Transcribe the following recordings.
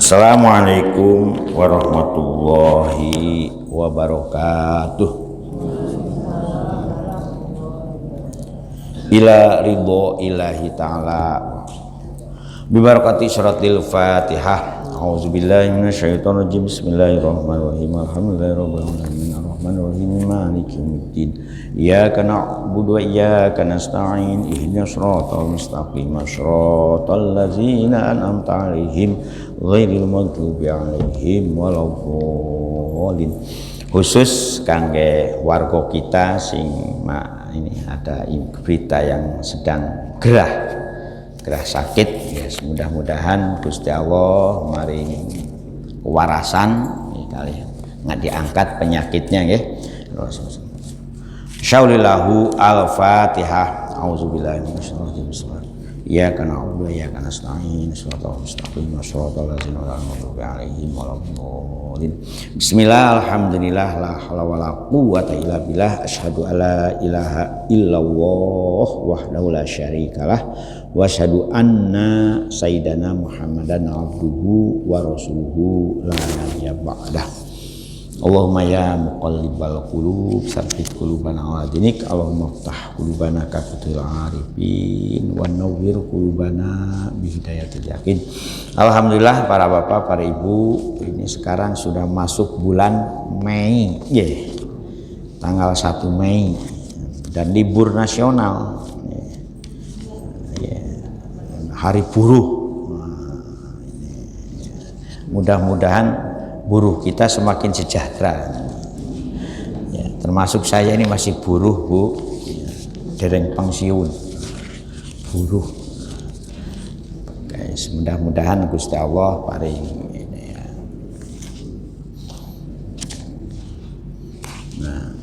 Assalamualaikum warahmatullahi wabarakatuh. Ila ridho ilahi ta'ala bibarakati syaratil fatihah. A'udzubillahi minasyaitonir rajim. Bismillahirrahmanirrahim. Alhamdulillahirabbil alamin arrahmanir rahim maliki yaumiddin. Iyyaka na'budu wa iyyaka nasta'in. Ihdinas siratal mustaqim. Shiratal ladzina an'amta 'alaihim ghairil maghdubi 'alaihim waladdallin. Khusus kangge warga kita sing ini ada berita yang sedang gerah sakit, ya, mudah-mudahan Gusti Allah maring kewarasan kalian nggak diangkat penyakitnya ya. Syaulilahu al-Fatihah. Auzubillahi minasyaitonir rajim. Iyyaka na'budu wa iyyaka nasta'in. Shiratal mustaqim. Shiratal ladzina an'amta 'alaihim waladdallin. Bismillah, alhamdulillah, la haula wala quwwata illa billah. Asyhadu alla ilaha illallah wahdahu la syarikalah wa asyhadu anna sayyidana Muhammadan abduhu wa rasuluhu la nabiyya ba'dah. Allahumma ya muqallibal qulub tsabbit qulubana ala dinik. Allahumma iftah qulubana ka fathil arifin wa nawwir qulubana bi hidayatil yakin. Alhamdulillah para bapak, para ibu, ini sekarang sudah masuk bulan Mei, tanggal 1 Mei dan libur nasional, hari buruh. Mudah-mudahan buruh kita semakin sejahtera, ya, termasuk saya ini masih buruh, Bu, dereng pensiun buruh. Guys, mudah-mudahan Gusti Allah paring ini, ya. Nah,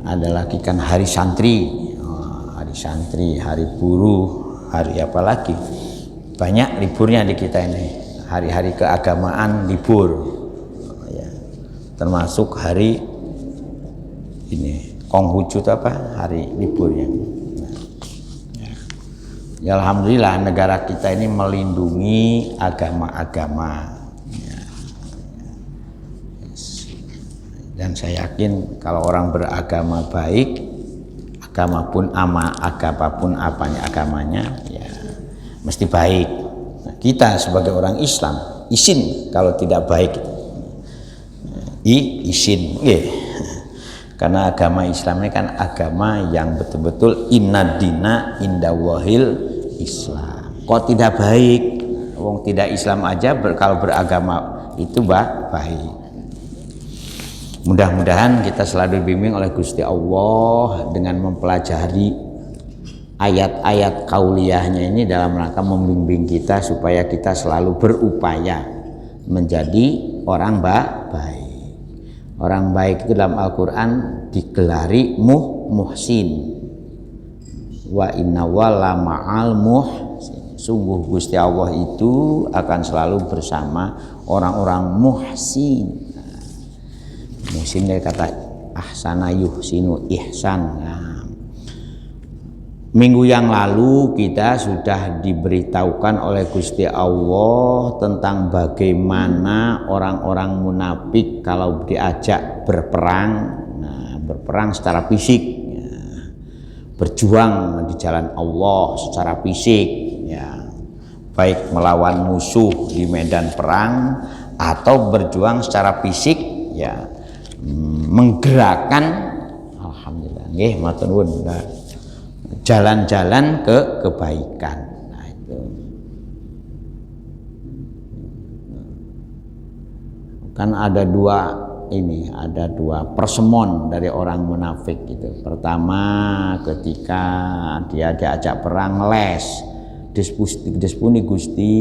ada lagi kan hari santri, hari santri, hari buruh, hari apa lagi, banyak liburnya di kita ini, hari-hari keagamaan libur. Termasuk hari ini Konghucu apa, hari liburnya. Ya, alhamdulillah negara kita ini melindungi agama-agama, ya. Dan saya yakin kalau orang beragama baik, agama pun agamanya ya mesti baik. Nah, kita sebagai orang Islam izin kalau tidak baik, izin, karena agama Islam ini kan agama yang betul-betul inna dina indawahil Islam. Kok tidak baik? Wong tidak Islam aja kalau beragama itu baik. Mudah-mudahan kita selalu dibimbing oleh Gusti Allah dengan mempelajari ayat-ayat kauliyahnya ini dalam rangka membimbing kita supaya kita selalu berupaya menjadi orang baik. Orang baik itu dalam Al-Quran digelari muhsin. Wa inna wala ma'al muhsin. Sungguh Gusti Allah itu akan selalu bersama orang-orang muhsin. Muhsin dari kata ahsana yuhsinu ihsan. Nah, minggu yang lalu kita sudah diberitahukan oleh Gusti Allah tentang bagaimana orang-orang munafik kalau diajak berperang, berperang secara fisik, berjuang di jalan Allah secara fisik, ya, baik melawan musuh di medan perang atau berjuang secara fisik, ya, menggerakkan, alhamdulillah, matur nuwun, jalan-jalan ke kebaikan. Nah, itu kan ada dua persemon dari orang munafik gitu. Pertama, ketika dia diajak perang les, dispuni Gusti,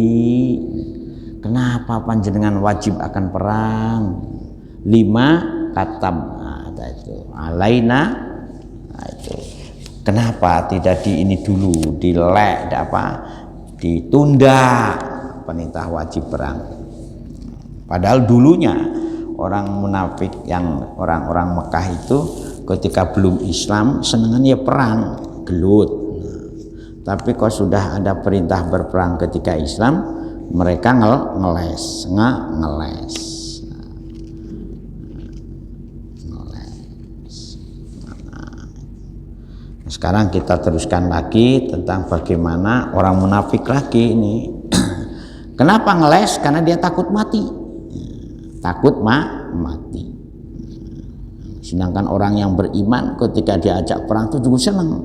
kenapa panjenengan wajib akan perang? 5 katam, nah, itu alaina, nah, itu kenapa tidak ini dulu ditunda perintah wajib perang. Padahal dulunya orang munafik yang orang-orang Mekah itu ketika belum Islam senengannya perang gelut. Tapi kok sudah ada perintah berperang ketika Islam, mereka ngeles. Ngeles. Sekarang kita teruskan lagi tentang bagaimana orang munafik lagi ini. Kenapa ngeles? Karena dia takut mati. Takut mati. Sedangkan orang yang beriman ketika diajak perang itu juga senang.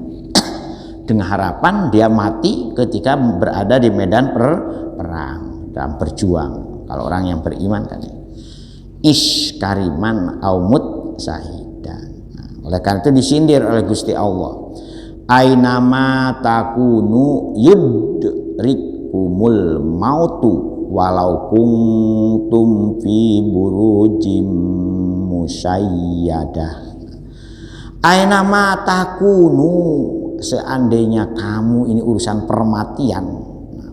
Dengan harapan dia mati ketika berada di medan perang dalam berjuang. Kalau orang yang beriman kan kariman aumut sahidan. Oleh karena itu disindir oleh Gusti Allah. Ainama takunu yudrikumul mautu walau kuntum fi burujim musayyadah. Ainama takunu, seandainya kamu ini urusan permatian,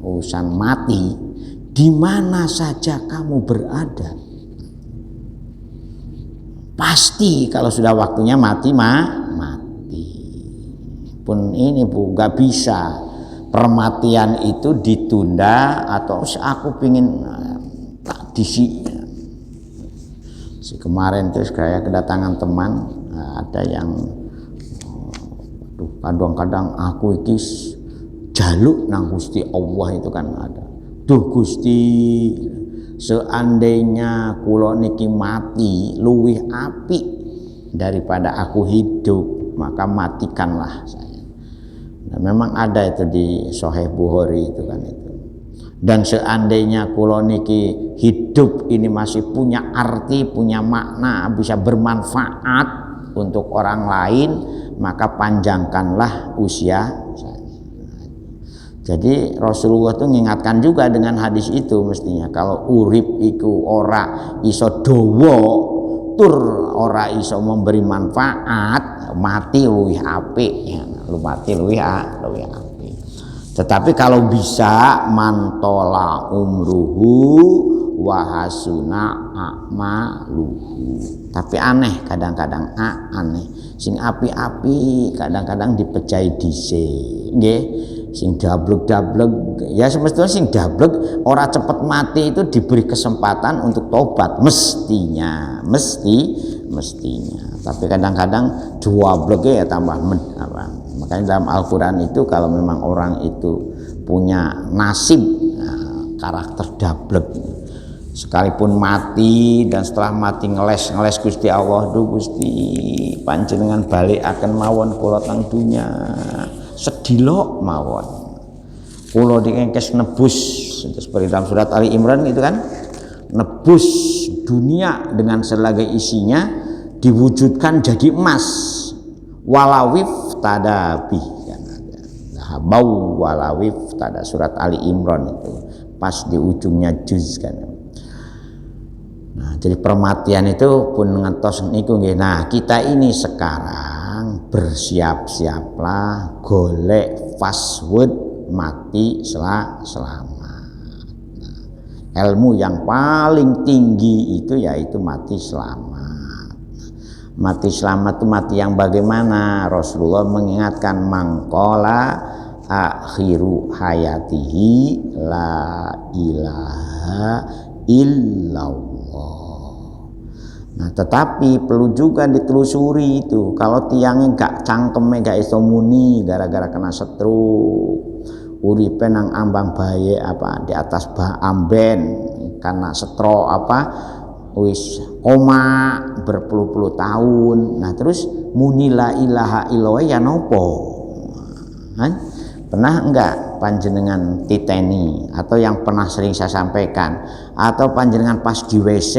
urusan mati, di mana saja kamu berada, pasti kalau sudah waktunya mati mati. Pun ini Bu, gak bisa permatian itu ditunda atau aku pingin tradisi. Kemarin terus kayak kedatangan teman, ada yang kadang-kadang aku ikis jaluk nang Gusti Allah itu kan ada. Duh Gusti, seandainya kula niki mati luwih apik daripada aku hidup, maka matikanlah saya. Nah, memang ada itu di Sahih Bukhari itu kan itu. Dan seandainya kula niki hidup ini masih punya arti, punya makna, bisa bermanfaat untuk orang lain, maka panjangkanlah usia saya. Jadi Rasulullah itu mengingatkan juga dengan hadis itu mestinya kalau urip iku ora iso dawa tur ora iso memberi manfaat, mati luwih apik ya. Lu mati luwih apik. Tetapi kalau bisa mantola umruhu wahasuna a'maluhu. Tapi aneh kadang-kadang aneh. Sing api-api kadang-kadang dipecahi dhisik. Nggih. Sing dablek-dablek ya semestinya sing dablek ora cepet mati itu diberi kesempatan untuk tobat mestinya. Tapi kadang-kadang dablek ya tambah makanya dalam Al-Quran itu kalau memang orang itu punya nasib karakter dablek, sekalipun mati dan setelah mati ngeles Gusti Allah, duh Gusti panjenengan balik akan mawon kula tang dunya sedilok mawon kula diengkes nebus seperti dalam surat Ali Imran itu kan, nebus dunia dengan segala isinya diwujudkan jadi emas walawif tadabi kan ada habau walawif tada surat Ali Imran itu pas di ujungnya juz kan. Nah, jadi permatian itu pun ngentos niku nggih. Nah, kita ini sekarang bersiap-siaplah golek fastwood mati selamat. Nah, ilmu yang paling tinggi itu yaitu mati selamat. Mati selamat itu mati yang bagaimana? Rasulullah mengingatkan mangkola akhiru hayatihi la ilaha illallah. Nah, tetapi perlu juga ditelusuri itu. Kalau tiangnya gak cangkeme gak iso muni gara-gara kena stroke, uripe nang ambang baye apa di atas amben karena stroke apa wis koma berpuluh-puluh tahun. Nah terus muni la ilaha illallah ya nopo? Pernah enggak panjenengan titeni atau yang pernah sering saya sampaikan atau panjenengan pas di WC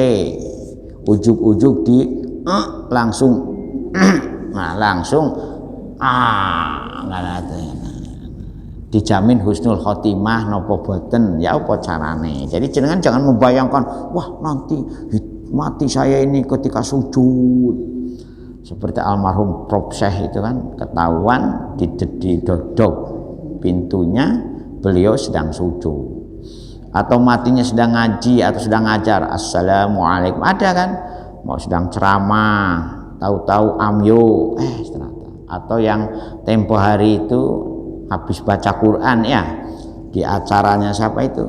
ujuk-ujuk di langsung nah langsung nggak ada dijamin husnul khotimah nopo boten ya apa carane. Jadi jenengan jangan membayangkan wah nanti mati saya ini ketika sujud seperti almarhum Prof Syekh itu kan ketahuan didodok pintunya beliau sedang sujud atau matinya sedang ngaji atau sedang ngajar assalamualaikum ada kan mau sedang ceramah tahu-tahu amyo ternyata atau yang tempo hari itu habis baca Quran ya di acaranya siapa itu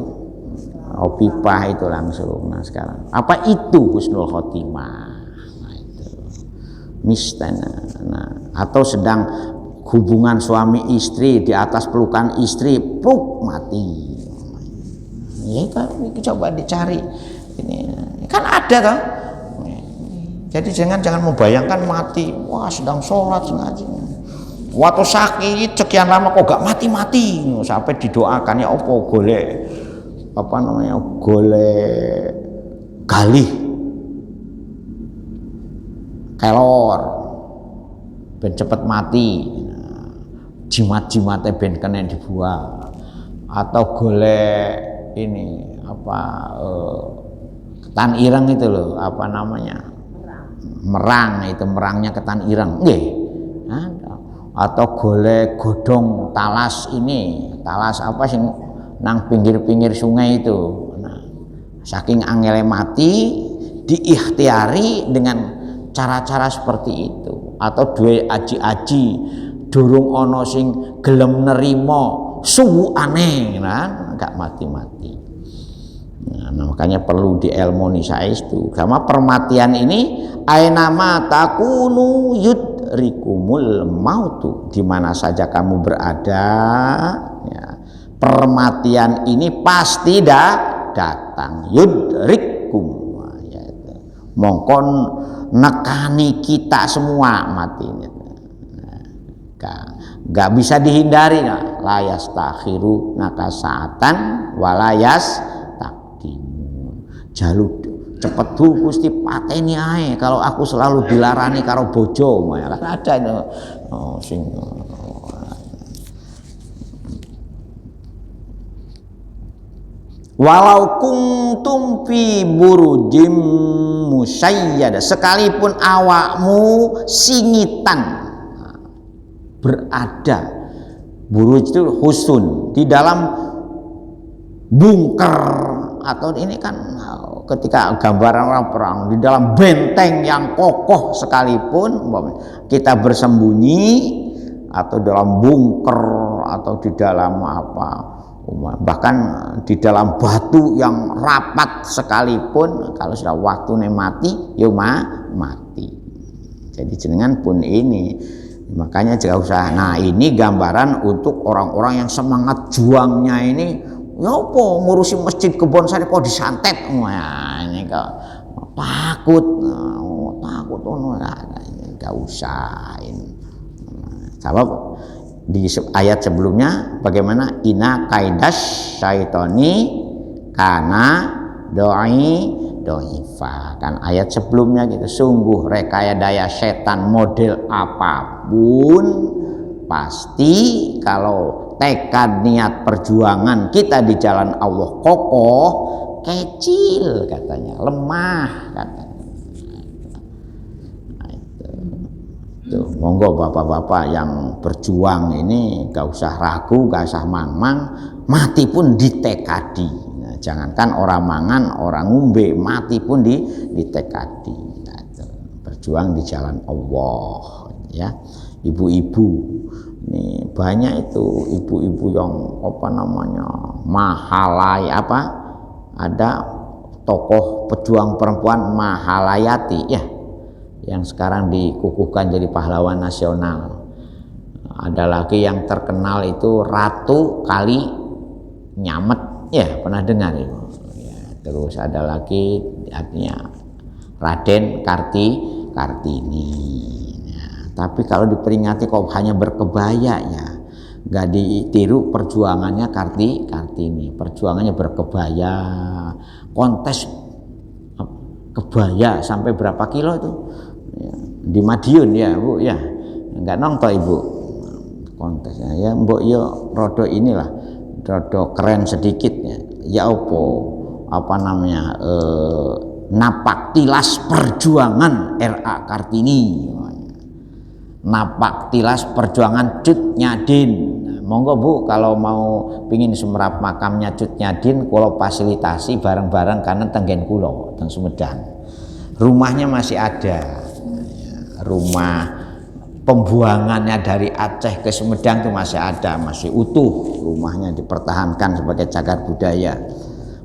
pipa itu langsung. Nah sekarang apa itu husnul khotimah? Nah itu mistana. Nah atau sedang hubungan suami istri di atas pelukan istri, puk mati. Ya kan coba dicari ini kan ada kan. Jadi jangan membayangkan mati. Wah sedang sholat sengaja. Waktu sakit sekian lama kok gak mati-mati sampai didoakan ya apa golek golek galih kelor ben cepet mati, jimat-jimatnya ben kena dibuang, atau golek ini ketan ireng itu loh merang itu merangnya ketan ireng nggih ada. Atau golek godong talas apa sih nang pinggir-pinggir sungai itu. Nah, saking angele mati diikhtiari dengan cara-cara seperti itu. Atau duwe aji-aji durung ana sing gelem nerima suwukane nah gak mati-mati. Nah, makanya perlu dielmoni saestu. Karena permatian ini ainama takunu yudrikumul mautu, di mana saja kamu berada ya, permatian ini pasti datang yudrikum ya, mongkon nekani kita semua mati ini. Gak bisa dihindari nah. Layas takhiru nakasaatan walayas jaluk cepet Gusti pateni ae kalau aku selalu dilarani karo bojo ya kan ada itu sing walau kuntum fi burujim musyayyada, sekalipun awakmu singitan berada, buruj itu husun, di dalam bunker, atau ini kan ketika gambaran orang perang di dalam benteng yang kokoh sekalipun kita bersembunyi, atau dalam bunker, atau di dalam bahkan di dalam batu yang rapat sekalipun, kalau sudah waktunya mati ya mati. Jadi jenengan pun ini makanya jangan usah. Nah ini gambaran untuk orang-orang yang semangat juangnya ini. Ya apa ngurusi masjid Kebon Sari kok disantet. Wah, ini kok takut enggak usah ini. Sebab di ayat sebelumnya bagaimana ina kaidas syaitoni kana doifa kan ayat sebelumnya gitu, sungguh rekaya daya setan model apapun pasti kalau tekad niat perjuangan kita di jalan Allah kokoh, kecil katanya, lemah katanya. Nah, itu. Monggo bapak-bapak yang berjuang ini gak usah ragu, gak usah mang-mang, mati pun ditekadi. Nah, jangankan orang mangan, orang ngumbe, mati pun ditekadi. Nah, berjuang di jalan Allah, ya. Ibu-ibu ini banyak itu ibu-ibu yang mahalai ada tokoh pejuang perempuan Mahalayati ya yang sekarang dikukuhkan jadi pahlawan nasional. Ada lagi yang terkenal itu Ratu Kali Nyamet ya, pernah dengar itu ya. Terus ada lagi artinya Raden Kartini. Tapi kalau diperingati kok hanya berkebaya ya, nggak ditiru perjuangannya Kartini. Perjuangannya berkebaya, kontes kebaya sampai berapa kilo itu ya, di Madiun ya Bu ya, nggak nonton Ibu kontesnya ya Mbok yo rodo inilah rodo keren sedikit ya apa namanya napak tilas perjuangan RA Kartini. Napak tilas perjuangan Cut Nyadin. Nah, monggo Bu kalau mau pingin semerap makamnya Cut Nyadin kalau fasilitasi bareng-bareng karena tenggen kulo teng Sumedang. Rumahnya masih ada. Rumah pembuangannya dari Aceh ke Sumedang itu masih ada, masih utuh. Rumahnya dipertahankan sebagai cagar budaya.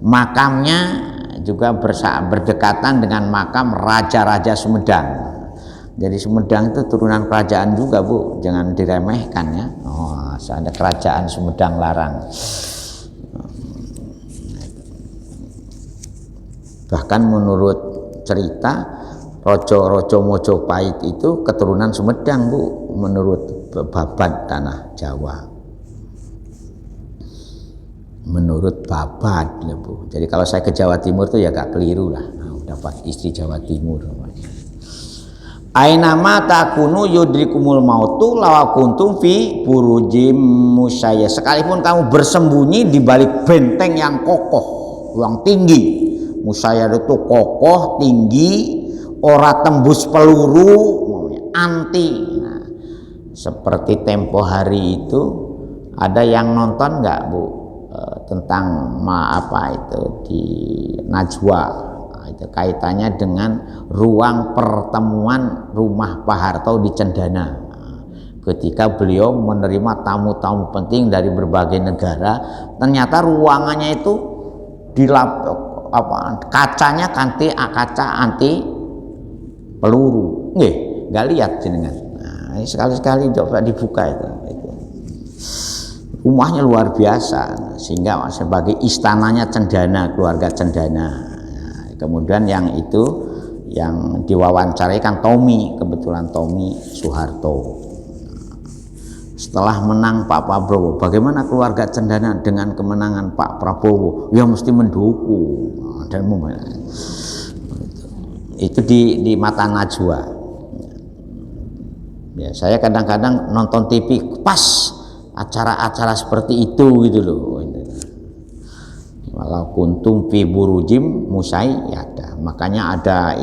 Makamnya juga berdekatan dengan makam raja-raja Sumedang. Jadi Sumedang itu turunan kerajaan juga, Bu, jangan diremehkan ya. Oh, ada kerajaan Sumedang Larang. Bahkan menurut cerita Rojo Mojopahit itu keturunan Sumedang, Bu, menurut Babad Tanah Jawa. Menurut Babad ya, Bu. Jadi kalau saya ke Jawa Timur tuh ya gak keliru lah. Nah, dapat istri Jawa Timur. Ainama takunu yudrikumul mautu lawa kuntum fi burujim musyayya. Sekalipun kamu bersembunyi di balik benteng yang kokoh, yang tinggi. Musyayya itu kokoh, tinggi, ora tembus peluru, anti. Nah, seperti tempo hari itu ada yang nonton nggak, Bu, tentang apa itu di Najwa, itu kaitannya dengan ruang pertemuan rumah Pak Harto di Cendana ketika beliau menerima tamu-tamu penting dari berbagai negara. Ternyata ruangannya itu kacanya kaca anti peluru, nggak lihat jenengan. Nah, sekali-sekali coba dibuka itu. Rumahnya luar biasa, sehingga sebagai istananya Cendana, keluarga Cendana. Nah, kemudian yang itu yang diwawancarai kan Tommy, kebetulan Tommy Soeharto. Setelah menang Pak Prabowo, bagaimana keluarga Cendana dengan kemenangan Pak Prabowo? Ya mesti mendukung. Dan itu di mata Najwa. Ya, saya kadang-kadang nonton TV pas acara-acara seperti itu gitu loh. Walau kuntum fi burujim musyayyada. Makanya ada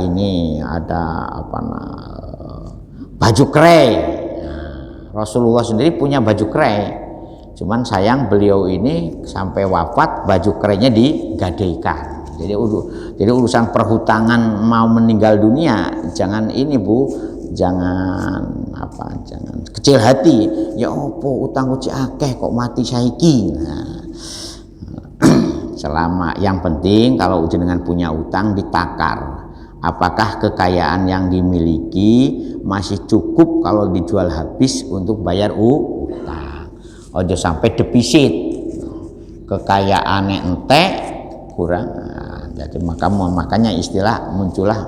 baju krey. Rasulullah sendiri punya baju krey. Cuman sayang beliau ini sampai wafat baju kreynya digadaikan. Jadi urusan perhutangan mau meninggal dunia jangan ini, Bu. Jangan kecil hati. Ya opo utang uci akeh kok mati saiki. Nah, selama yang penting kalau jenengan punya utang ditakar. Apakah kekayaan yang dimiliki masih cukup kalau dijual habis untuk bayar utang? Ojo sampai defisit. Kekayaannya entek kurang. Nah, jadi makanya muncullah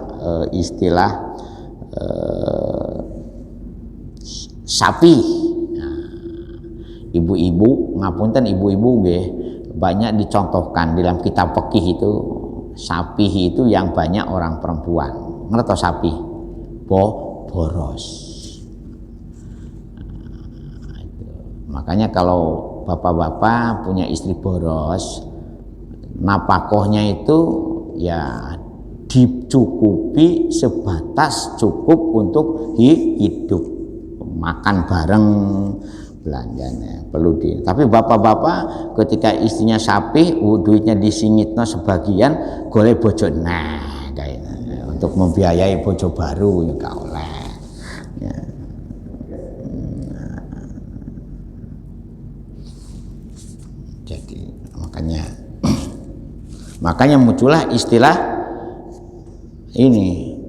istilah sapi. Nah, ibu-ibu ngapunten ibu-ibu nggih banyak dicontohkan dalam kitab fikih itu. Sapi itu yang banyak orang perempuan. Ngerti sapi? Boros. Nah, makanya kalau bapak-bapak punya istri boros, napakohnya itu ya dicukupi sebatas cukup untuk hidup, makan bareng, belanjanya perlu tapi bapak-bapak ketika istrinya sapi duitnya disingitno sebagian golek bojo untuk membiayai bojo baru ya gak oleh ya. Jadi makanya muncullah istilah ini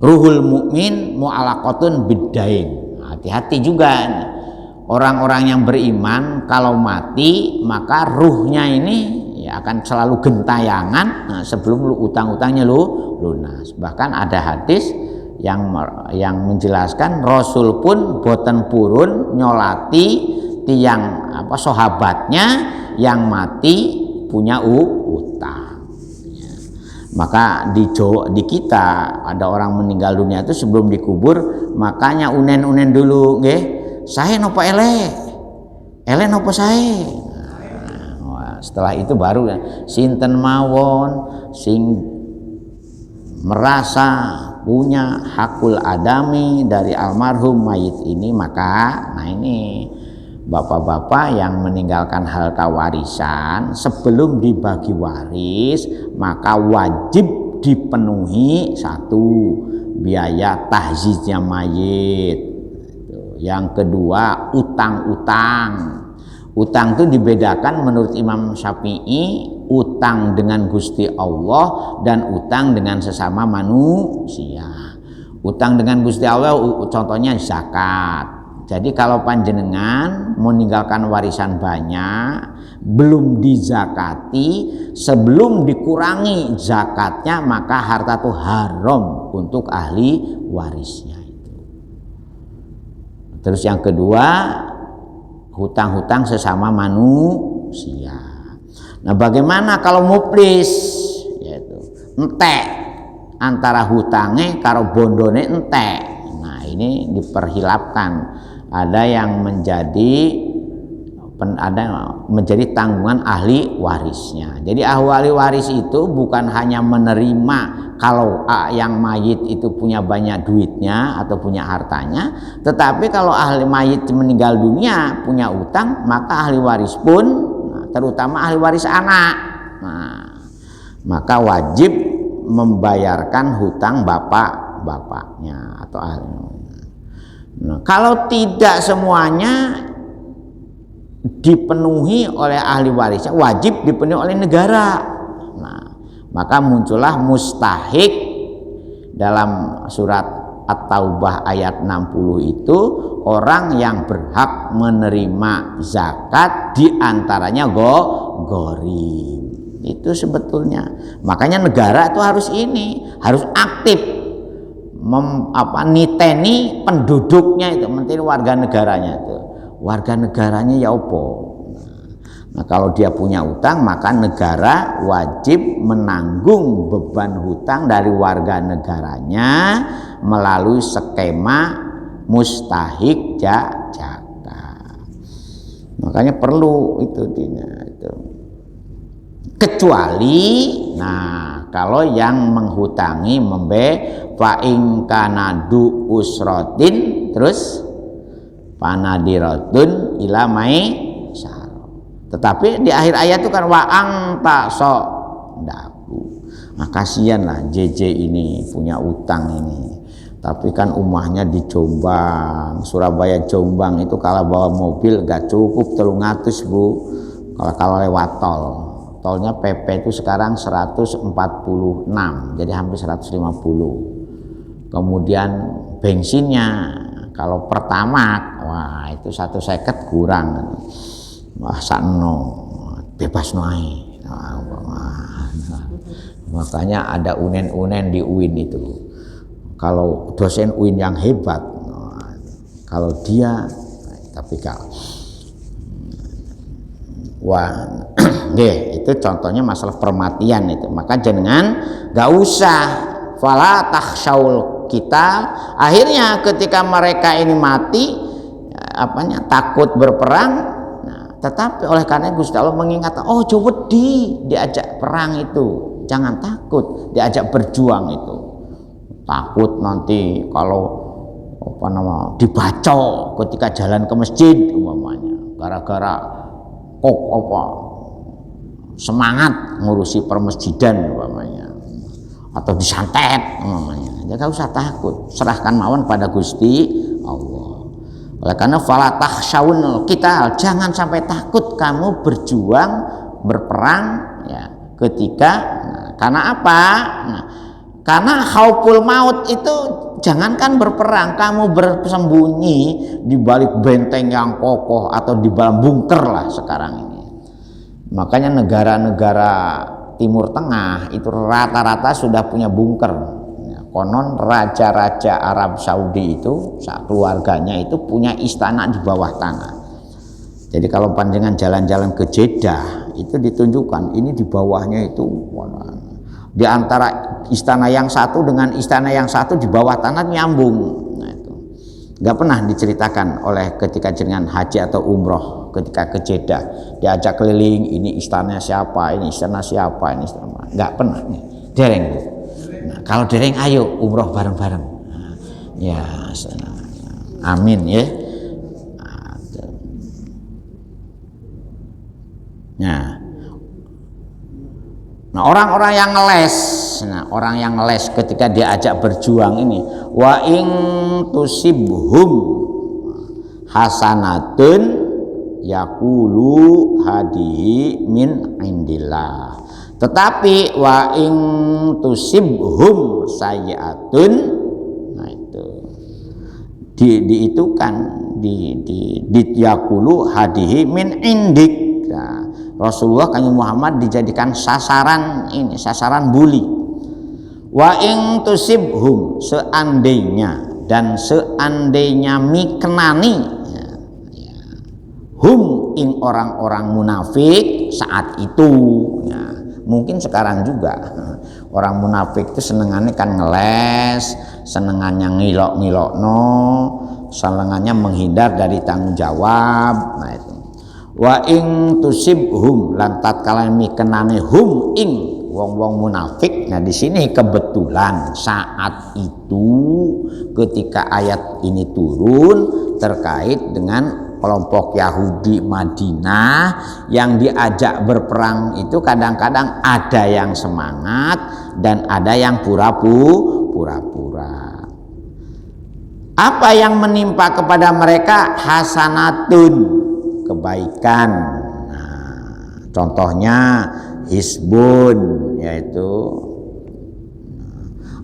ruhul mukmin mu'alaqatun biddain. Hati-hati juga orang-orang yang beriman kalau mati maka ruhnya ini ya akan selalu gentayangan sebelum utang-utangnya lunas. Bahkan ada hadis yang menjelaskan Rasul pun boten purun nyolati tiang sahabatnya yang mati punya utang. Maka di kita ada orang meninggal dunia itu sebelum dikubur makanya unen-unen dulu nggih. Sae napa ele napa sae. Nah, setelah itu baru sinten mawon sing merasa punya hakul adami dari almarhum mayit ini maka ini bapak-bapak yang meninggalkan harta warisan sebelum dibagi waris maka wajib dipenuhi satu biaya tahziznya mayit, yang kedua utang-utang Utang itu dibedakan menurut Imam Syafi'i, utang dengan Gusti Allah dan utang dengan sesama manusia. Utang dengan Gusti Allah contohnya zakat. Jadi kalau panjenengan meninggalkan warisan banyak, belum dizakati, sebelum dikurangi zakatnya, maka harta itu haram untuk ahli warisnya itu. Terus yang kedua, hutang-hutang sesama manusia. Nah, bagaimana kalau muflis, yaitu entek antara hutangnya karo bondone entek. Nah, ini diperhilapkan. Ada yang menjadi tanggungan ahli warisnya. Jadi ahli waris itu bukan hanya menerima kalau yang mayit itu punya banyak duitnya atau punya hartanya, tetapi kalau ahli mayit meninggal dunia punya utang, maka ahli waris pun, terutama ahli waris anak, maka wajib membayarkan hutang bapaknya atau ahli. Nah, kalau tidak semuanya dipenuhi oleh ahli warisnya, wajib dipenuhi oleh negara. Nah, maka muncullah mustahik dalam surat At-Taubah ayat 60 itu, orang yang berhak menerima zakat diantaranya gharim. Itu sebetulnya. Makanya negara itu harus aktif niteni penduduknya itu, menteri warga negaranya itu. Warga negaranya ya opo. Nah, kalau dia punya utang, maka negara wajib menanggung beban hutang dari warga negaranya melalui skema mustahik zakat. Makanya perlu itu. Kecuali, kalau yang menghutangi fa in kana du usratin, terus panadiratun ila maisar. Tetapi di akhir ayat itu kan wa anta sodaku. Nah, kasihan lah JJ ini punya utang ini. Tapi kan umahnya di Jombang, Surabaya Jombang itu kalau bawa mobil gak cukup 300 Bu. Kalau lewat tol. Tolnya PP itu sekarang 146, jadi hampir 150. Kemudian bensinnya kalau Pertamax, wah itu 150 kurang. Wah sakno, bebas naik. Makanya ada unen-unen di UIN itu. Kalau dosen UIN yang hebat, kalau dia, tapi kalau itu contohnya masalah permatian itu. Maka jenengan gak usah fala takhsyaul kita. Akhirnya ketika mereka ini mati, takut berperang. Nah, tetapi oleh karena Gusti Allah mengingatkan, oh coba diajak perang itu, jangan takut diajak berjuang itu. Takut nanti kalau dibacok ketika jalan ke masjid umpamanya, gara-gara semangat ngurusi permasjidan umpamanya, atau disantet umpamanya. Ya gak usah takut, serahkan mawon pada Gusti Allah. Oleh karena fala takhsyawun kita, jangan sampai takut kamu berjuang berperang ya ketika karena apa? Karena khauful maut itu jangankan berperang, kamu bersembunyi di balik benteng yang kokoh atau di dalam bunker lah sekarang ini. Makanya negara-negara Timur Tengah itu rata-rata sudah punya bunker. Konon raja-raja Arab Saudi itu keluarganya itu punya istana di bawah tanah. Jadi kalau panjenengan jalan-jalan ke Jeddah itu ditunjukkan ini di bawahnya itu di antara istana yang satu dengan istana yang satu di bawah tanah nyambung. Nah, itu nggak pernah diceritakan oleh ketika jenengan haji atau umroh ketika ke Jeddah diajak keliling, ini istana siapa, ini istana siapa, ini istana, nggak pernah. Dereng. Nah, kalau dereng ayo umroh bareng-bareng. Nah, ya, amin ya. Nah, orang-orang yang ngeles, ketika diajak berjuang ini, wa ing tusibhum hasanatun yaqulu hadihi min indillah. Tetapi wa ing tusibhum sayyi'atun, nah itu diitukan di yaqulu hadihi min indik. Nah, Rasulullah Kanjeng Muhammad dijadikan sasaran ini, sasaran bully. Wa ing tusibhum, seandainya dan seandainya mikenani hum ing orang-orang munafik saat itu. Nah, mungkin sekarang juga orang munafik itu senengannya kan ngeles, senengannya ngilok-ngilokno, senengannya menghindar dari tanggung jawab. Nah itu. Wa ing tusibhum lan tatkala mikenane hum ing wong-wong munafik. Nah di sini kebetulan saat itu ketika ayat ini turun terkait dengan kelompok Yahudi Madinah yang diajak berperang itu kadang-kadang ada yang semangat dan ada yang pura-pura. Apa yang menimpa kepada mereka? Hasanatun, kebaikan. Nah, contohnya hisbun, yaitu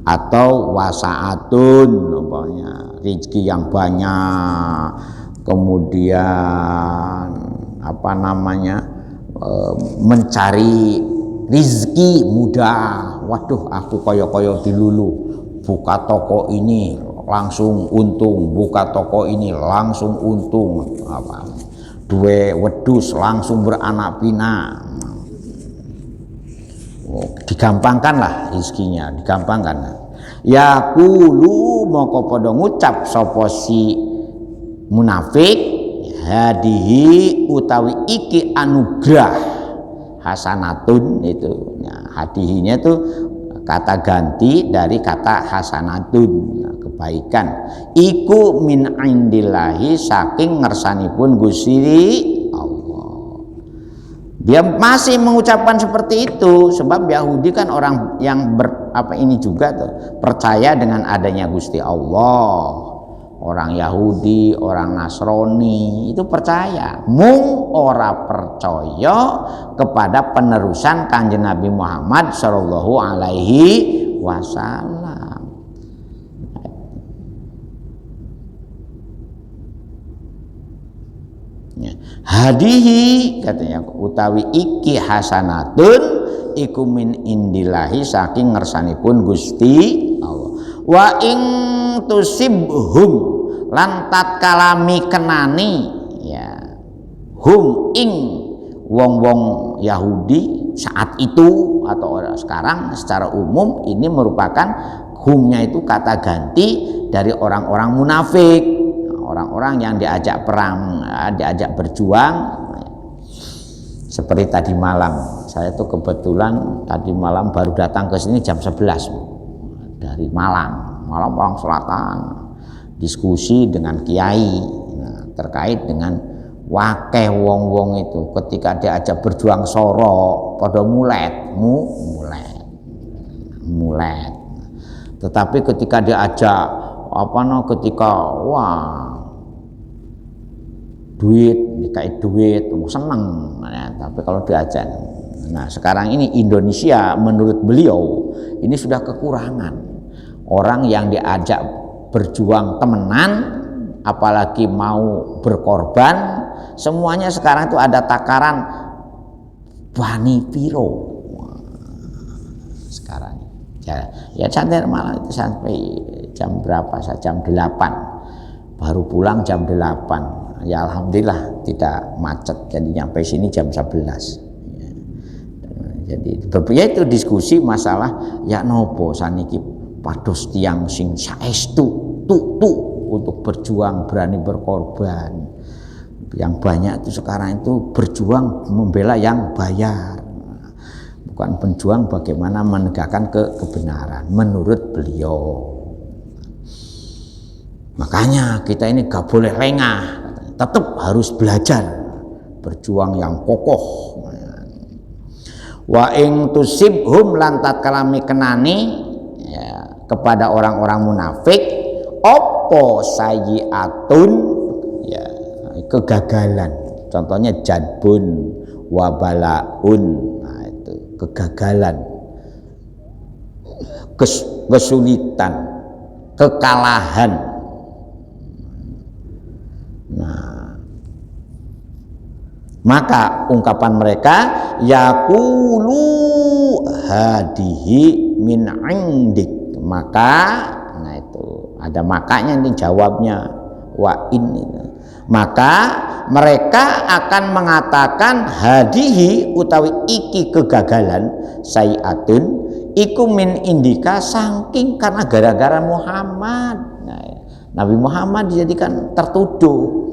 atau wasaatun, umpamanya rezeki yang banyak, kemudian mencari rizki mudah. Waduh, aku koyo-koyo dilulu, buka toko ini langsung untung, buka toko ini langsung untung, duwe wedus langsung beranak pinak. Digampangkan lah rizkinya, digampangkan. Yaqulu moko padha ngucap sapa si munafik, hadihi utawi iki anugrah, hasanatun itu. Nah, hadihinya itu kata ganti dari kata hasanatun, nah, kebaikan. Iku min indillahi, saking ngersanipun Gusti Allah. Dia masih mengucapkan seperti itu sebab Yahudi kan orang yang percaya dengan adanya Gusti Allah. Orang Yahudi, orang Nasrani itu percaya. Mung ora percaya kepada penerusan Kanjeng Nabi Muhammad sallallahu alaihi wasallam. Hadihi katanya utawi iki hasanatun iku min indillahi, saking ngersanipun Gusti Allah. Wa ing tusibhum lan tatkala mikenani ya hum ing wong-wong Yahudi saat itu atau sekarang secara umum ini merupakan humnya itu kata ganti dari orang-orang munafik, orang-orang yang diajak perang, diajak berjuang. Seperti tadi malam, saya tuh kebetulan tadi malam baru datang ke sini jam 11 dari Malang Selatan, diskusi dengan kiai terkait dengan wakeh wong-wong itu ketika diajak berjuang soro pada mulet. Tetapi ketika diajak dikait duit seneng, tapi kalau diajak, nah sekarang ini Indonesia menurut beliau ini sudah kekurangan orang yang diajak berjuang temenan, apalagi mau berkorban. Semuanya sekarang itu ada takaran bani piro sekarang ya cander malah itu sampai jam berapa? Jam 8 baru pulang jam 8. Ya alhamdulillah tidak macet, jadi nyampe sini jam 11. Jadi ya itu diskusi masalah ya nopo saniki pados tiang sing saestu untuk berjuang, berani berkorban. Yang banyak itu sekarang itu berjuang membela yang bayar, bukan berjuang bagaimana menegakkan kebenaran menurut beliau. Makanya kita ini gak boleh lengah, tetap harus belajar berjuang yang kokoh. Wa ing tusibhum lan tatkala mikenani ya, kepada orang-orang munafik opo sayyi'atun ya, kegagalan, Contohnya jadbun, wabalaun, nah itu kegagalan, kesulitan, kekalahan. Nah, maka ungkapan mereka yaqulu hadihi min indik, maka nah itu ada makanya ini jawabnya wa ini, maka mereka akan mengatakan hadihi utawi iki kegagalan sayiatun iku min indika saking karena gara-gara Muhammad. Nah, Nabi Muhammad dijadikan tertuduh.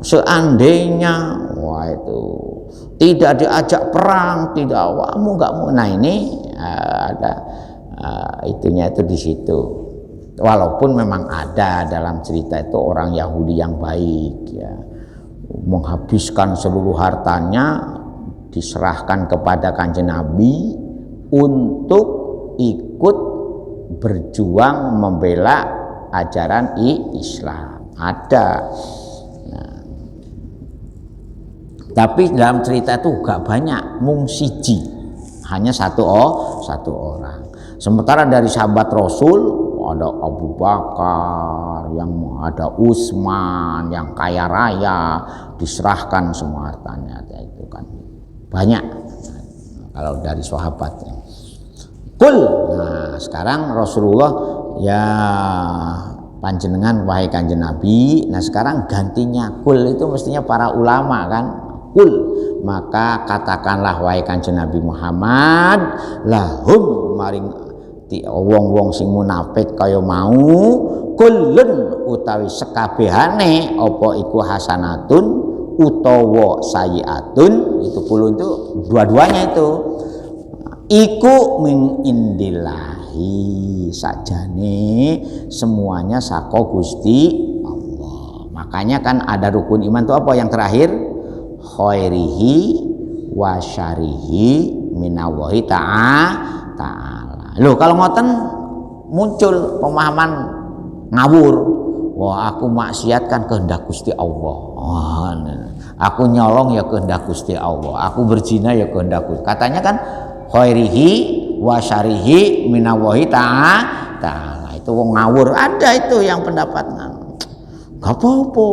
Seandainya wah itu tidak diajak perang, tidak kamu nggak mau. Nah ini ada itunya itu di situ. Walaupun memang ada dalam cerita itu orang Yahudi yang baik ya, menghabiskan seluruh hartanya diserahkan kepada Kanjeng Nabi untuk ikut berjuang membela ajaran Islam. Ada. Nah, tapi dalam cerita itu gak banyak, mung siji, hanya satu orang. Sementara dari sahabat Rasul ada Abu Bakar, yang ada Utsman yang kaya raya, diserahkan semua hartanya, itu kan banyak. Kalau dari sahabatnya. Kul, nah sekarang Rasulullah ya panjenengan wahai Kanjeng Nabi. Nah sekarang gantinya kul itu mestinya para ulama kan. Kul, maka katakanlah wahai Kanjeng Nabi Muhammad lahum maring wong-wong sing munafik kaya mau kullun utawi sekabehane apa iku hasanatun utawa sayiatun, itu kulun itu dua-duanya itu iku min indillahi, sajane semuanya saka Gusti Allah. Makanya kan ada rukun iman itu apa yang terakhir? Khairihi wa syarihi minallahi ta'ala. Loh kalau ngoten muncul pemahaman ngawur. Wah aku maksiat kan kehendak Gusti Allah. Oh, aku nyolong ya kehendak Gusti Allah. Aku berzina ya kehendak Gusti. Katanya kan khairihi wa syarihi minallahi ta'ala. Itu wong ngawur, ada itu yang pendapatnya. Gak apa-apa,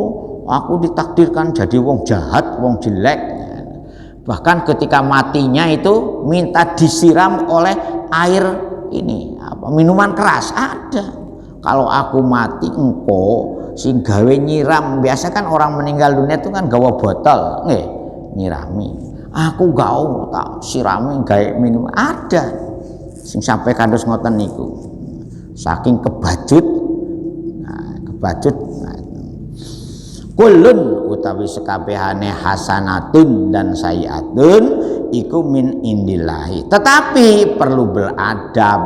aku ditakdirkan jadi wong jahat, wong jelek. Bahkan ketika matinya itu minta disiram oleh air ini apa minuman keras ada. Kalau aku mati engko sing gawe nyiram, biasa kan orang meninggal dunia itu kan gawa botol nggih nyirami. Aku gak tak sirami gawe minum, ada sing sampai kados ngoten niku. Saking kebacut. Nah, kebacut. Nah, kulun utawi sekabehane hasanatun dan sayiatun iku min indillahi. Tetapi perlu beradab.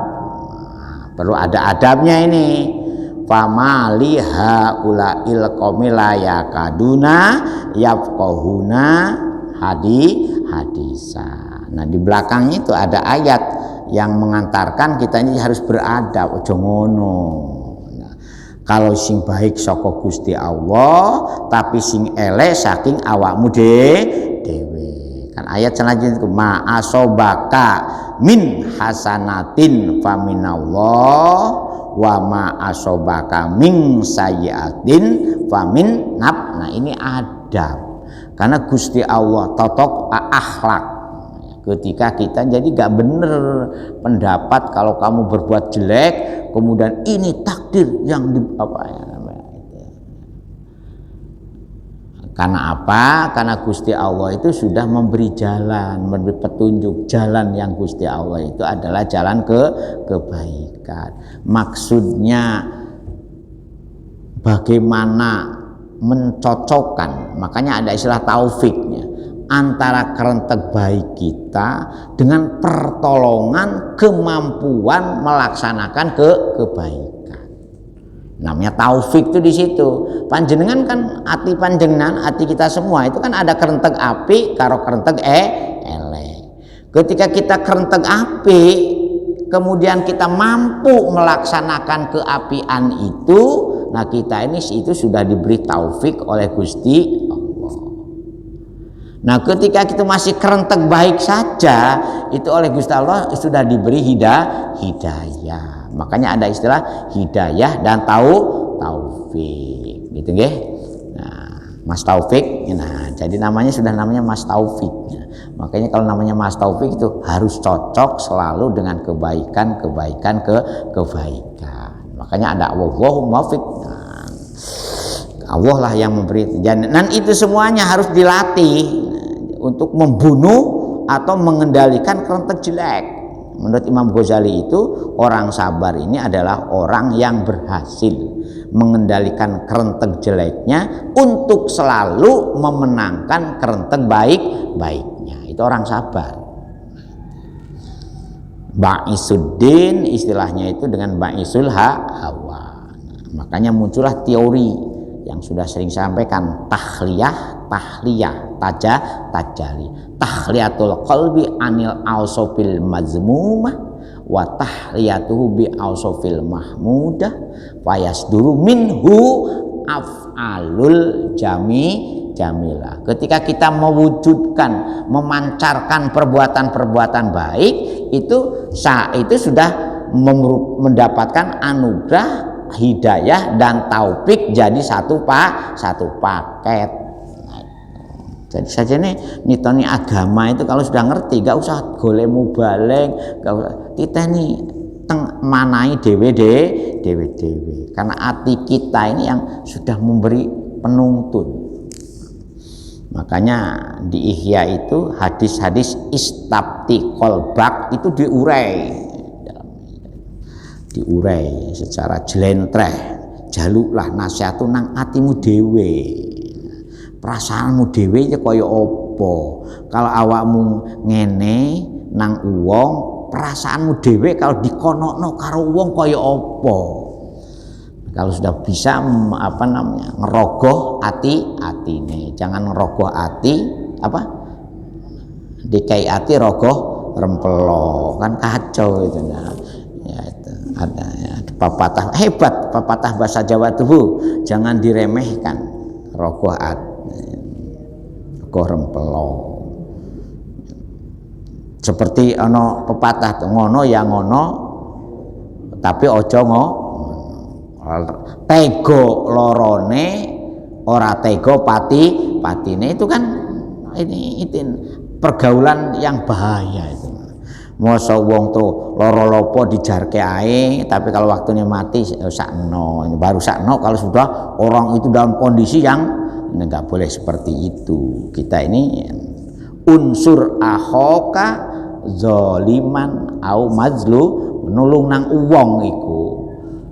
Perlu ada adabnya ini. Famali haulail qaumil yakaduna yafqahuna hadisa. Nah, di belakangnya itu ada ayat yang mengantarkan kita ini harus beradab, ojo ngono. Kalau sing baik saka Gusti Allah, tapi sing elek saking awakmu dhewe. Kan ayat selanjutnya itu ma asobaka min hasanatin faminallah wa ma asobaka min sayyiatin famin naf. Nah ini adab. Karena Gusti Allah totok akhlak. Ketika kita jadi gak bener pendapat kalau kamu berbuat jelek, kemudian ini takdir yang di apa ya namanya. Karena apa? Karena Gusti Allah itu sudah memberi jalan, memberi petunjuk. Jalan yang Gusti Allah itu adalah jalan kebaikan. Maksudnya bagaimana mencocokkan, makanya ada istilah taufiknya, antara kerentek baik kita dengan pertolongan kemampuan melaksanakan kebaikan. Namanya taufik itu di situ. Panjenengan kan hati panjenengan, hati kita semua itu kan ada kerentek api karo kerentek elek. Ketika kita kerentek api, kemudian kita mampu melaksanakan keapian itu, nah kita ini itu sudah diberi taufik oleh Gusti Allah. Nah, ketika kita masih kerentek baik saja, itu oleh Gusti Allah sudah diberi hidayah. Makanya ada istilah hidayah dan taufik, gitu nggih. Nah, Mas Taufik, nah jadi namanya Mas Taufik. Nah, makanya kalau namanya Mas Taufik itu harus cocok selalu dengan kebaikan. Makanya ada Allahumma muwaffiq. Nah, Allah lah yang memberi, dan itu semuanya harus dilatih untuk membunuh atau mengendalikan kerentek jelek. Menurut Imam Ghazali itu orang sabar ini adalah orang yang berhasil mengendalikan kerentek jeleknya untuk selalu memenangkan kerentek baiknya. Itu orang sabar. Ba'isuddin istilahnya itu dengan ba'isul hawa. Makanya muncullah teori yang sudah sering sampaikan, tahliyah, tajali, tahliyatul qalbi anil ausofil mazmumah wa tahliyatuhu bi ausofil mahmudah fayasduru minhu af'alul jamilah. Ketika kita mewujudkan, memancarkan perbuatan-perbuatan baik, itu sudah mendapatkan anugerah hidayah dan taufik jadi satu paket. Jadi saja nih nitoni agama itu kalau sudah ngerti, gak usah golek mubalek, gak usah titeni manai dewe, karena hati kita ini yang sudah memberi penuntun. Makanya di Ihya itu hadis-hadis istabti kolbak itu diurai secara jelentreh. Jaluklah nasihatku nang atimu dewe, perasaanmu dewe ya kaya apa. Kalau awakmu ngene nang uwong, perasaanmu dewe kalau dikonokno karo wong kaya apa. Kalau sudah bisa ngerogoh atine, jangan ngerogoh ati dikai ati rogoh rempelo, kan kacau itu. Nah, ya itu ada pepatah hebat, pepatah bahasa Jawa tuh jangan diremehkan, rogoh rempelo. Seperti ono pepatah ngono ya ngono, tapi ojo tego lorone ora tego patine. Itu kan itu pergaulan yang bahaya itu. Masa wong tuh loro lopo dijarke ae, tapi kalau waktunya mati sakno, baru sakno kalau sudah orang itu dalam kondisi yang enggak boleh seperti itu. Kita ini unsur ahoka zoliman au mazlu, nulung nang uwong iku.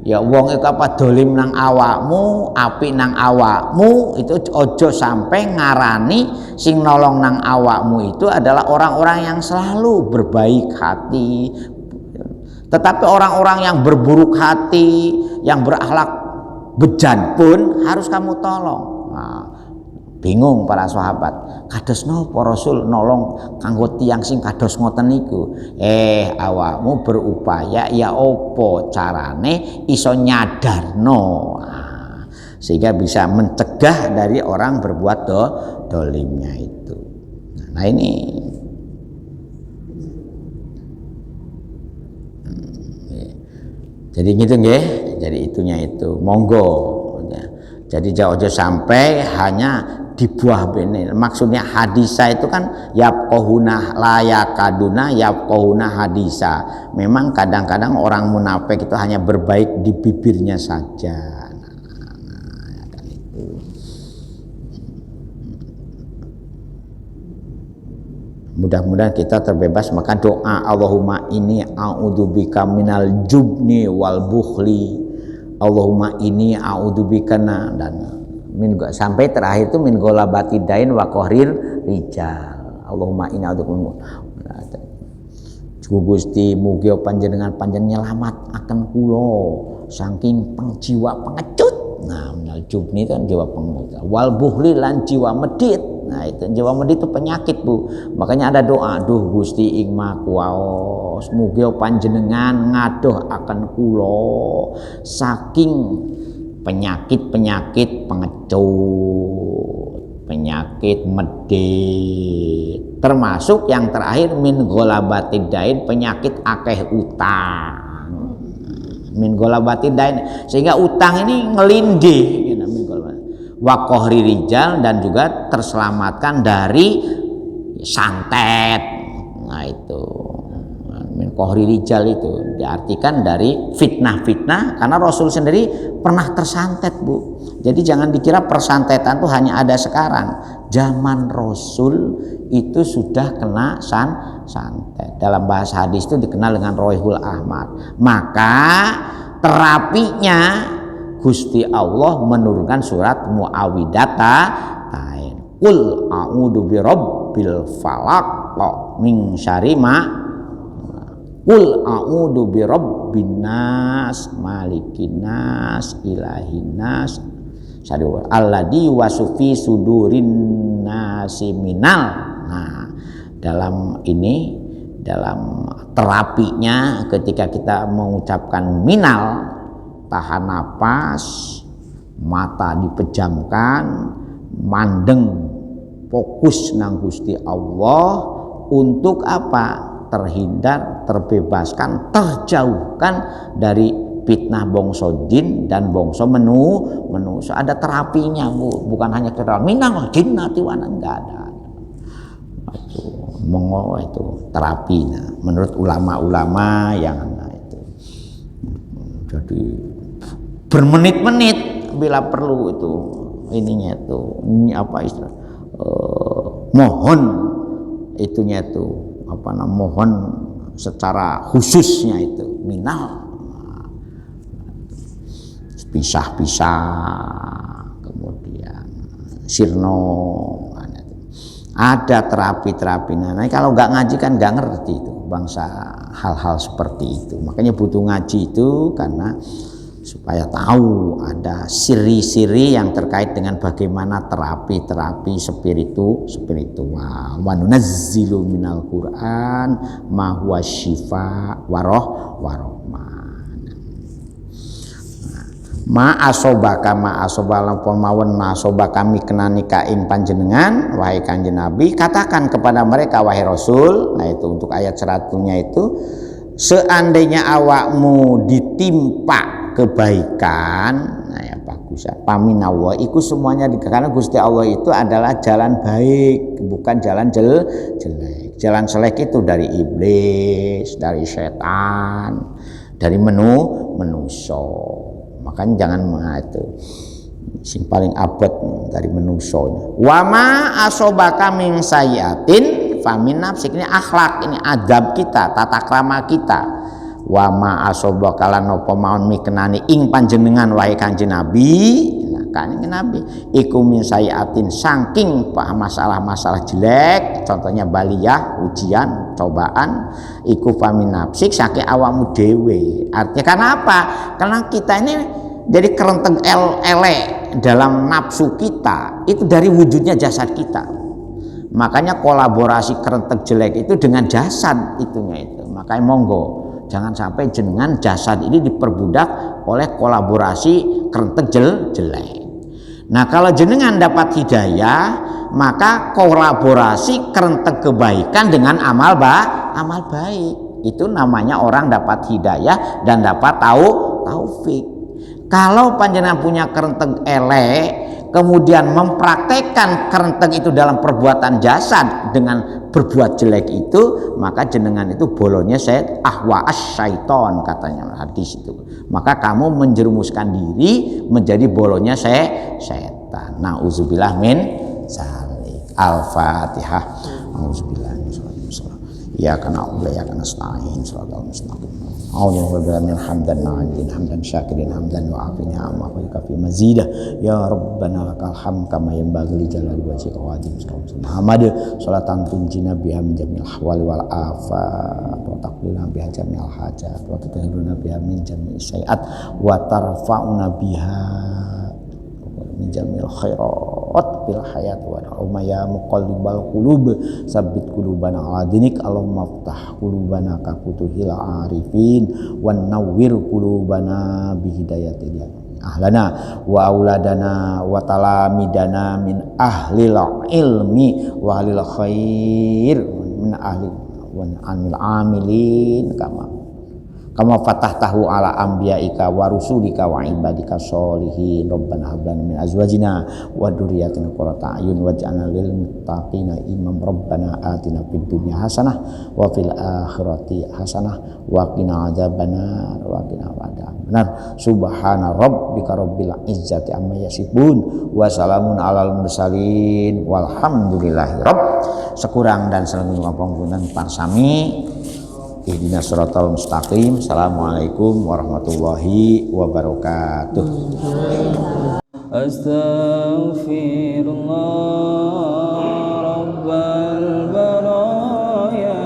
Ya wong itu apa dolim nang awakmu, apik nang awakmu, itu ojo sampai ngarani sing nolong nang awakmu itu adalah orang-orang yang selalu berbaik hati. Tetapi orang-orang yang berburuk hati, yang berakhlak bejat pun harus kamu tolong. Nah, bingung para sahabat, kados napa Rasul nolong kanggo tiyang sing kados ngoten niku. Awakmu berupaya ya opo carane iso nyadarno, sehingga bisa mencegah dari orang berbuat dolimnya itu. Nah ini jadi gitu nggih, jadi itunya itu monggo. Jadi jauh sampai hanya di buah bene. Maksudnya hadisa itu kan yabqahuna layakaduna yabqahuna hadisa. Memang kadang-kadang orang munafik itu hanya berbaik di bibirnya saja. Ya kan itu. Mudah-mudahan kita terbebas. Maka doa Allahumma inni a'udzubika minal jubni wal bukhli, Allahumma inni a'udzubika, dan sampai terakhir itu min golabati dain wa qahrir rijal. Allahumma inni a'udzubika, Gusti mugi panjenengan nyelamat akan kula saking jiwa pengecut. Nah, minal jubni kan jiwa pengecut, wal bukhli lan jiwa medit. Nah, itu jiwa medit itu penyakit, Bu. Makanya ada doa, duh Gusti ing Maha Kuwaos, mugi panjenengan ngadoh akan kula saking penyakit pengecut. penyakit medit. Termasuk yang terakhir min ghalabatid dain, penyakit akeh utang. Min ghalabatid dain, sehingga utang ini ngelindih gitu, min wa qahri rijal, dan juga terselamatkan dari santet. Nah itu min qahri rijal itu diartikan dari fitnah-fitnah, karena Rasul sendiri pernah tersantet, Bu. Jadi jangan dikira persantetan itu hanya ada sekarang. Zaman Rasul itu sudah kena santet. Dalam bahasa hadis itu dikenal dengan roihul ahmar. Maka terapinya Gusti Allah menurunkan surat Muawwidhatain. Qul a'udzu birabbil falaq min syarri ma. Qul a'udzu birabbin nas, malikin nas, ilahin nas, alladzi wasufi sudurin nasi minal. Nah, dalam ini, dalam terapinya ketika kita mengucapkan minal, tahan napas, mata dipejamkan, mandeng, fokus nang Gusti Allah. Untuk apa? Terhindar, terbebaskan, terjauhkan dari fitnah bongso jin dan bongso manusia. Ada terapinya, Bu. Bukan hanya kita minang jinnati wana, enggak ada. Itu itu terapinya menurut ulama-ulama yang itu. Jadi bermenit-menit bila perlu itu ininya itu, ini apa istilah, mohon itunya itu apa namanya, mohon secara khususnya itu minal, pisah-pisah, kemudian sirno, ada terapi-terapi. Nah, kalau nggak ngaji kan nggak ngerti itu bangsa hal-hal seperti itu. Makanya butuh ngaji itu karena supaya tahu ada siri-siri yang terkait dengan bagaimana terapi-terapi spiritual. Wa nunazzilu minal Qur'an ma huwa syifa wa rahmah. Ma asobaka ma asobalam pemawon ma asobaka mikenani kaing panjenengan wahai Kanjeng Nabi, katakan kepada mereka wahai Rasul. Nah itu untuk ayat 100-nya itu, seandainya awakmu ditimpa kebaikan, nah ya bagus ya, paminawa iku semuanya, karena Gusti Allah itu adalah jalan baik, bukan jalan jelek. Jalan jelek itu dari iblis, dari setan, dari manusia. Makanya jangan itu sing paling abad dari manusia. Wama asobaka min sayyatin famin nafsik, ini akhlak, ini adab kita, tata krama kita. Wa ma asobaka lan apa maun mikenani ing panjenengan wahai Kanjeng Nabi. Nah, Kanjeng Nabi iku min sayatin, saking masalah-masalah jelek, contohnya baliyah, ujian, cobaan, iku famin nafsik, saking awakmu dhewe. Artinya karena apa? Karena kita ini jadi kerenteng elek dalam nafsu kita, itu dari wujudnya jasad kita. Makanya kolaborasi kerenteng jelek itu dengan jasad itunya itu. Makanya monggo jangan sampai jenengan jasad ini diperbudak oleh kolaborasi kerenteng jelek. Nah kalau jenengan dapat hidayah, maka kolaborasi kerenteng kebaikan dengan amal baik. Itu namanya orang dapat hidayah dan dapat taufik. Kalau panjenengan punya kerenteng elek, kemudian mempraktekkan kerenteng itu dalam perbuatan jasad dengan berbuat jelek itu, maka jenengan itu bolonya ahwa syaiton, katanya hadis itu. Maka kamu menjerumuskan diri menjadi bolonya setan. Nauzubillah min zalik. Al-Fatihah. Auzubillah min syaitonir. Ya kana Allah ya kana nasta'in shiratal mustaqim. A'udzubillahi min hamdan na'idin hamdan syakirin hamdan wa afina amma wa kafi mazidah. Ya Rabbana lakal hamd kama yanbaghi li jalali wajhika wa azim Muhammad salatan tunjina biha min jamil ahwali wal afat wa taqlina biha jamil hajat wa tutahhiruna biha min jamil sayiat wa tarfa'una biha min jamil khairat bil hayat wa ya muqallibal qulub sabbit qulubana ala dinik Allahumma ftah qulubana ka futuhil arifin wan nawwir qulubana bi hidayatil ahlana wa auladana wa talamidana min ahlil ilmi wa ahlil khair min ahli wa anil amilin kama fatahtahu ala anbiya'ika wa rusulika wa ibadika sholihin rabbana hab lana min azwajina wa dzurriyyatina qurrata a'yun waj'alna lil muttaqina imam rabbana atina fid dunya hasanah wa fil akhirati hasanah wa qina adzabannar wa qina adzabannar subhana rabbika rabbil izzati amma yasifun wa salamun alal mursalin walhamdulillahi rabb sekurang dan selengkapnya pangapunten parsami. Ihdinas siratal mustaqim. Assalamualaikum warahmatullahi wabarakatuh. Astaghfirullah rabbal baraya